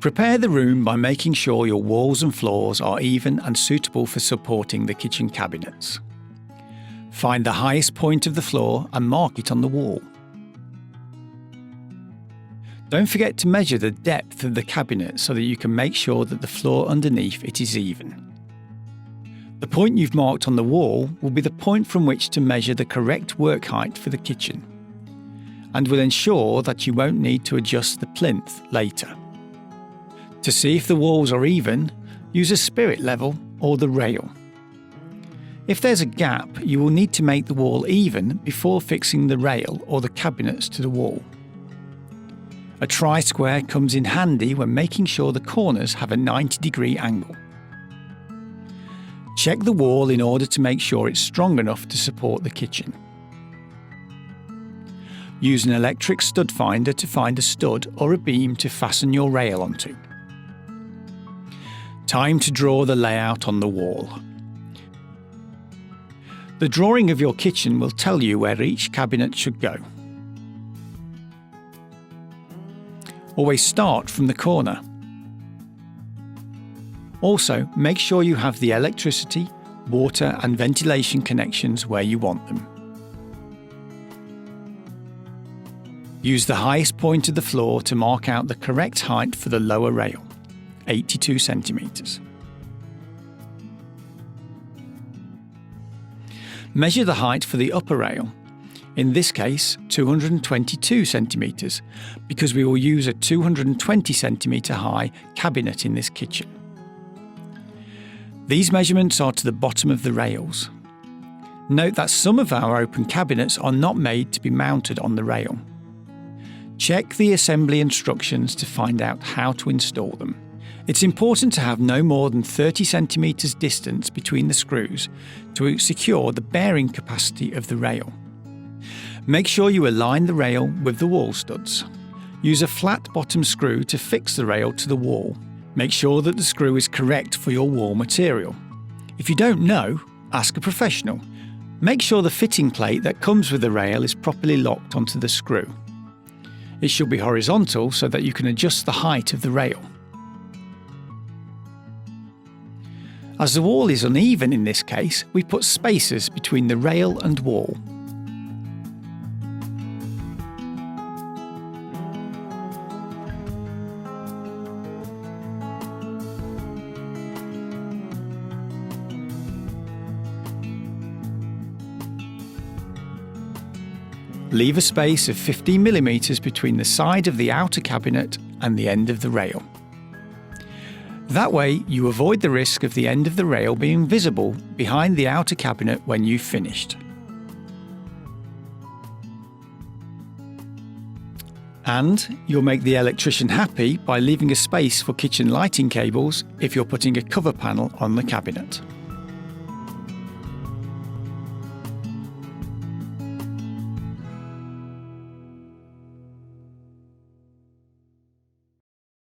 Prepare the room by making sure your walls and floors are even and suitable for supporting the kitchen cabinets. Find the highest point of the floor and mark it on the wall. Don't forget to measure the depth of the cabinet so that you can make sure that the floor underneath it is even. The point you've marked on the wall will be the point from which to measure the correct work height for the kitchen, and will ensure that you won't need to adjust the plinth later. To see if the walls are even, use a spirit level or the rail. If there's a gap, you will need to make the wall even before fixing the rail or the cabinets to the wall. A tri-square comes in handy when making sure the corners have a 90-degree angle. Check the wall in order to make sure it's strong enough to support the kitchen. Use an electric stud finder to find a stud or a beam to fasten your rail onto. Time to draw the layout on the wall. The drawing of your kitchen will tell you where each cabinet should go. Always start from the corner. Also, make sure you have the electricity, water and ventilation connections where you want them. Use the highest point of the floor to mark out the correct height for the lower rail, 82 centimetres. Measure the height for the upper rail, in this case 222 centimetres, because we will use a 220 centimetre high cabinet in this kitchen. These measurements are to the bottom of the rails. Note that some of our open cabinets are not made to be mounted on the rail. Check the assembly instructions to find out how to install them. It's important to have no more than 30 centimetres distance between the screws to secure the bearing capacity of the rail. Make sure you align the rail with the wall studs. Use a flat bottom screw to fix the rail to the wall. Make sure that the screw is correct for your wall material. If you don't know, ask a professional. Make sure the fitting plate that comes with the rail is properly locked onto the screw. It should be horizontal so that you can adjust the height of the rail. As the wall is uneven in this case, we put spacers between the rail and wall. Leave a space of 15mm between the side of the outer cabinet and the end of the rail. That way, you avoid the risk of the end of the rail being visible behind the outer cabinet when you've finished. And you'll make the electrician happy by leaving a space for kitchen lighting cables if you're putting a cover panel on the cabinet.